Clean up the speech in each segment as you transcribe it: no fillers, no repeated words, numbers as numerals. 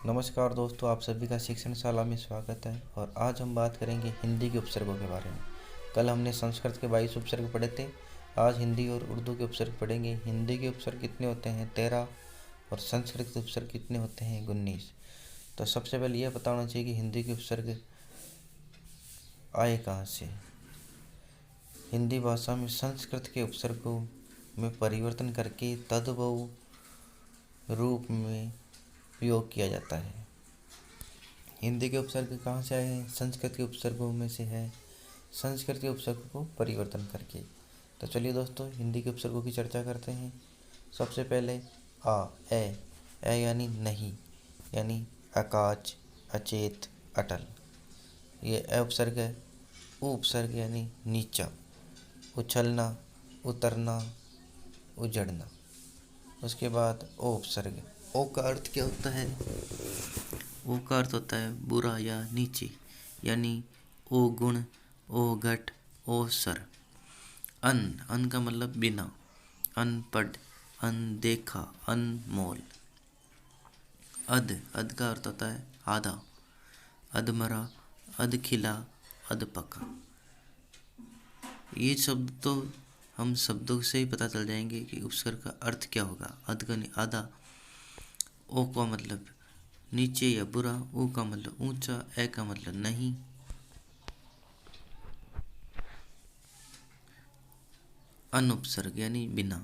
नमस्कार दोस्तों, आप सभी का शिक्षण शाला में स्वागत है। और आज हम बात करेंगे हिंदी के उपसर्गों के बारे में। कल हमने संस्कृत के 22 उपसर्ग पढ़े थे। आज हिंदी और उर्दू के उपसर्ग पढ़ेंगे। हिंदी के उपसर्ग कितने होते हैं? 13। और संस्कृत के उपसर्ग कितने होते हैं? 19। तो सबसे पहले यह पता होना चाहिए कि हिंदी के उपसर्ग आए कहाँ से। हिंदी भाषा में संस्कृत के उपसर्गों में परिवर्तन करके तद्भव रूप में प्रयोग किया जाता है। हिंदी के उपसर्ग कहाँ से आए हैं? संस्कृत के उपसर्गों में से है। संस्कृत के उपसर्ग को परिवर्तन करके। तो चलिए दोस्तों, हिंदी के उपसर्गों की चर्चा करते हैं। सबसे पहले ए यानी नहीं, यानी अकाज, अचेत, अटल, ये ए उपसर्ग है। उ उपसर्ग यानी नीचा, उछलना, उतरना, उजड़ना। उसके बाद ओ उपसर्ग। ओ का अर्थ क्या होता है? ओ का अर्थ होता है बुरा या नीचे, यानी ओ गुण, ओ घट, ओ सर। अन का मतलब बिना, अनपढ़, अनदेखा, अनमोल। अध का अर्थ होता है आधा, अधमरा, अधखिला, अधपका। ये शब्द तो हम शब्दों से ही पता चल जाएंगे कि उपसर्ग का अर्थ क्या होगा। अध का आधा, ओ का मतलब नीचे या बुरा, ऊ का मतलब ऊंचा, ए का मतलब नहीं। अन उपसर्ग यानी बिना,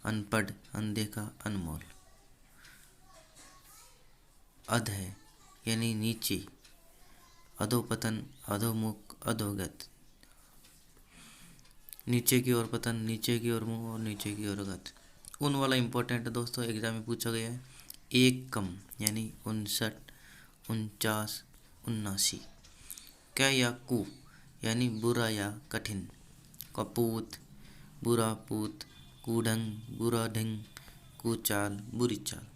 अनपढ़, अनदेखा, अनमोल। अध है यानी नीचे, अधोपतन, अधोमुख, अधोगत। नीचे की ओर पतन, नीचे की ओर मुंह और नीचे की ओर गत। उन वाला इंपॉर्टेंट है दोस्तों, एग्जाम में पूछा गया है। एक कम यानी 59, 49, 79। क्या या कु यानी बुरा या कठिन। कपूत, बुरा पूत, कूढ़ंग, बुरा ढंग, कुचाल, बुरी चाल।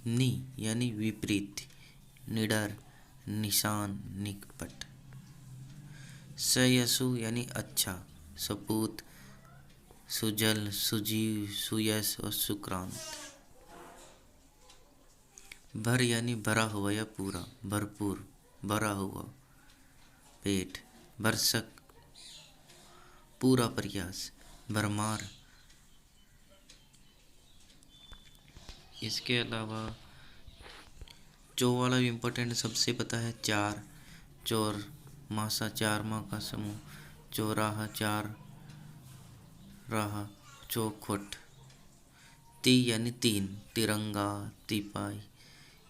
नि यानी विपरीत, निडर, निशान, निकपट। सयसु यानी अच्छा, सपूत, सुजल, सुजीव, सुयस और सुक्रांत। भर यानी भरा हुआ या पूरा, भरपूर, भरा हुआ पेट। भरसक, पूरा प्रयास, भरमार। इसके अलावा चो वाला भी इम्पोर्टेंट सबसे पता है। चार, चोर, मासा, चार माह का समूह। चौराहा, चार राह, चौखुट। ती यानी तीन, तिरंगा, तिपाही,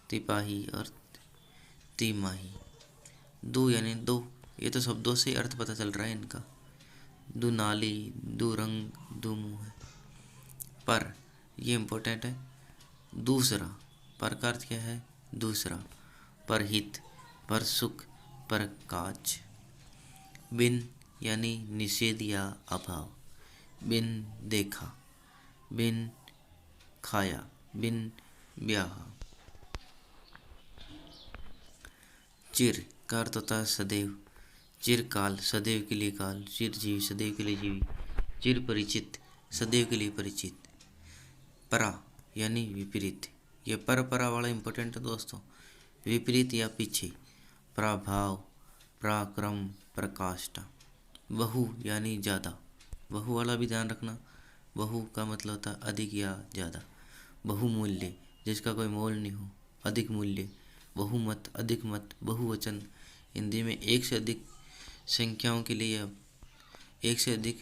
तिपाही और तिमाही। दो यानी दो, ये तो शब्दों से अर्थ पता चल रहा है इनका। दुनाली, दुरंग, दुमुह। पर ये इम्पोर्टेंट है। दूसरा, पर का अर्थ क्या है? दूसरा। परहित, पर सुख, पर काज। बिन यानी निषेध या अभाव। बिन देखा, बिन खाया, बिन ब्याह। चिर का अर्थ होता है सदैव, चिरकाल, सदैव के लिए काल, चिरजीवी, सदैव के लिए जीवी। चिर परिचित, सदैव के लिए परिचित। परा यानी विपरीत। ये परा वाला इंपॉर्टेंट है दोस्तों। विपरीत या पीछे। प्रभाव, पराक्रम, प्रकाष्ठा। बहु यानी ज़्यादा, बहु वाला भी ध्यान रखना। बहु का मतलब होता है अधिक या ज़्यादा। बहुमूल्य, जिसका कोई मोल नहीं हो, अधिक मूल्य। बहुमत, अधिक मत, बहुवचन। हिंदी में एक से अधिक संख्याओं के लिए, एक से अधिक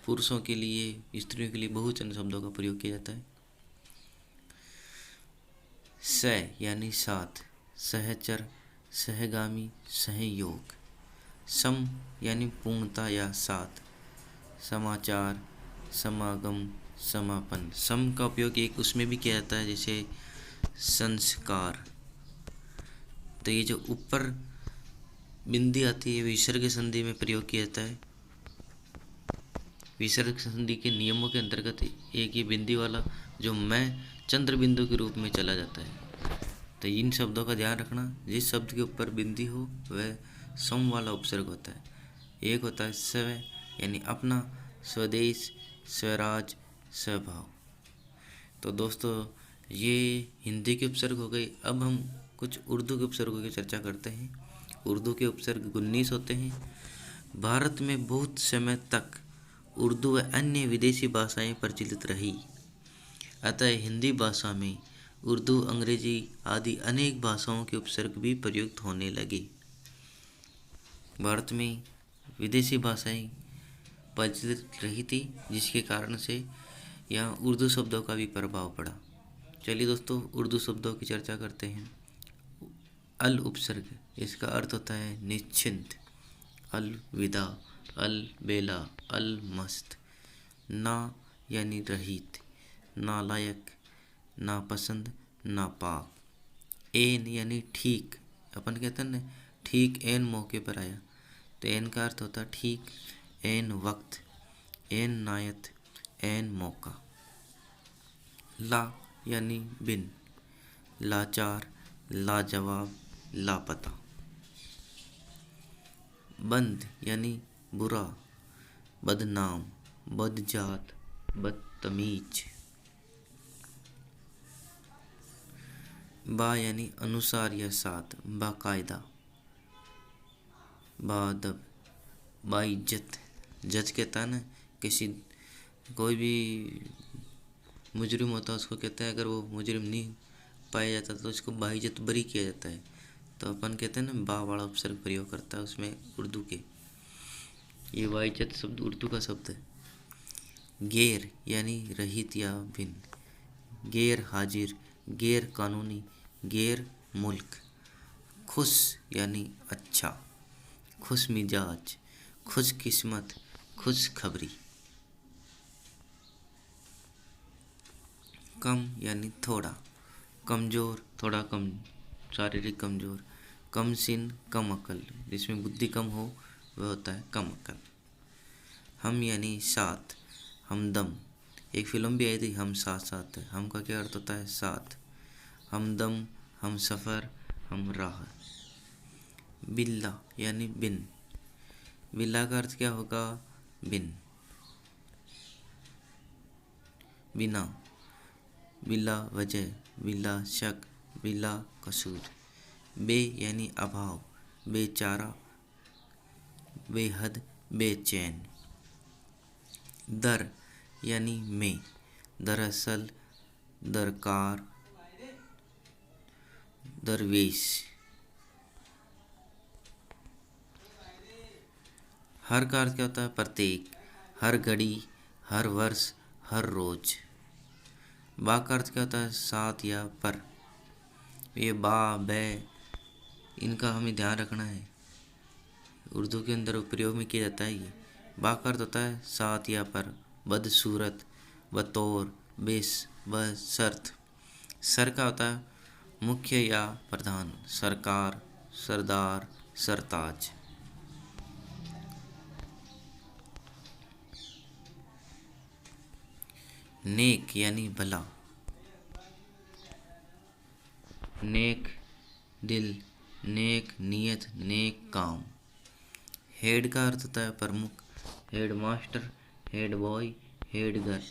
पुरुषों के लिए, स्त्रियों के लिए बहुवचन शब्दों का प्रयोग किया जाता है। स यानी साथ, सहचर, सहगामी, सहयोग। सम यानी पूर्णता या साथ। समाचार, समागम, समापन। सम का उपयोग एक उसमें भी किया जाता है, जैसे संस्कार। तो ये जो ऊपर बिंदी आती है विसर्ग संधि में प्रयोग किया जाता है। विसर्ग संधि के नियमों के अंतर्गत एक ये बिंदी वाला जो मैं चंद्र बिंदु के रूप में चला जाता है। तो इन शब्दों का ध्यान रखना। जिस शब्द के ऊपर बिंदी हो वह सम वाला उपसर्ग होता है। एक होता है स्व यानी अपना, स्वदेश, स्वराज, स्वभाव। तो दोस्तों, ये हिंदी के उपसर्ग हो गए। अब हम कुछ उर्दू के उपसर्गों की चर्चा करते हैं। उर्दू के उपसर्ग 19 होते हैं। भारत में बहुत समय तक उर्दू व अन्य विदेशी भाषाएं प्रचलित रही, अतः हिंदी भाषा में उर्दू, अंग्रेजी आदि अनेक भाषाओं के उपसर्ग भी प्रयुक्त होने लगे। भारत में विदेशी भाषाएं प्रचलित रही थी, जिसके कारण से यहाँ उर्दू शब्दों का भी प्रभाव पड़ा। चलिए दोस्तों, उर्दू शब्दों की चर्चा करते हैं। अल उपसर्ग, इसका अर्थ होता है निश्चिंत। अलविदा, अलबेला, अलमस्त। ना यानी रहित, नालायक, नापसंद, नापाक। एन यानी ठीक, अपन कहते हैं ना ठीक एन मौके पर आया, तो एन का अर्थ होता है ठीक, एन वक्त, एन नायत, एन मौका। ला यानी बिन, लाचार, लाजवाब, लापता। बंद यानी बुरा, बदनाम, बदजात, बदतमीज। बा यानी अनुसार या साथ, बाकायदा, बाअदब, बाइज्जत। जज कहता है ना, किसी कोई भी मुजरिम होता है उसको कहते हैं, अगर वो मुजरिम नहीं पाया जाता तो उसको बाइज्जत बरी किया जाता है। तो अपन कहते हैं ना, बा वाला उपसर्ग प्रयोग करता है उसमें उर्दू के। ये बाइज्जत शब्द उर्दू का शब्द है। गैर यानी रहित या भिन्न, गैर हाजिर, गैर कानूनी, गैर मुल्क। खुश यानी अच्छा, खुश मिजाज, खुश किस्मत, खुश खबरी। कम यानी थोड़ा, कमज़ोर, थोड़ा कम, शारीरिक कमज़ोर। कम सिन, कम अकल, जिसमें बुद्धि कम हो वह होता है कम अकल। हम यानी साथ, हमदम। एक फिल्म भी आई थी, हम साथ साथ है। हम का क्या अर्थ होता है साथ। हमदम, हम सफ़र, हम राह। बिल्ला यानी बिन, बिल्ला का अर्थ क्या होगा, बिन, बिना। बिला वजह, बिला शक, बिला कसूर। बे यानी अभाव, बेचारा, बेहद, बेचैन। दर यानी में, दरअसल, दरकार, दरवेश। हर का अर्थ क्या होता है, प्रत्येक, हर घड़ी, हर वर्ष, हर रोज। बा का अर्थ क्या होता है, साथ या पर। ये बा, बै, इनका हमें ध्यान रखना है, उर्दू के अंदर प्रयोग में किया जाता है ये। बा का अर्थ होता है साथ या पर, बदसूरत, बतौर, बेस, बशर्त। सर का होता है मुख्य या प्रधान, सरकार, सरदार, सरताज। नेक यानी भला, नेक दिल, नेक नियत, नेक काम। हेड का अर्थ होता है प्रमुख, head master, head boy, head girl.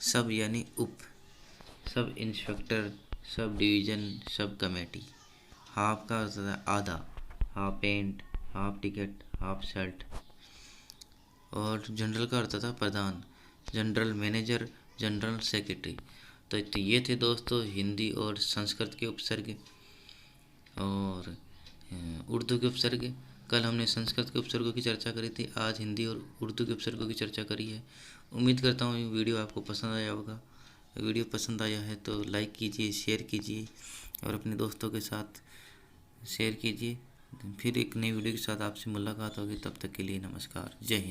सब यानी उप, sub inspector, sub division, sub committee. Half का अर्थ होता है आधा, half pant, half ticket, half shirt. और जनरल का अर्थ होता है प्रधान, जनरल मैनेजर, जनरल सेक्रेटरी। तो ये थे दोस्तों हिंदी और संस्कृत के उपसर्ग और उर्दू के उपसर्ग। कल हमने संस्कृत के उपसर्गों की चर्चा करी थी, आज हिंदी और उर्दू के उपसर्गों की चर्चा करी है। उम्मीद करता हूँ ये वीडियो आपको पसंद आया होगा। वीडियो पसंद आया है तो लाइक कीजिए, शेयर कीजिए और अपने दोस्तों के साथ शेयर कीजिए। फिर एक नई वीडियो के साथ आपसे मुलाकात होगी, तब तक के लिए नमस्कार, जय हिंद।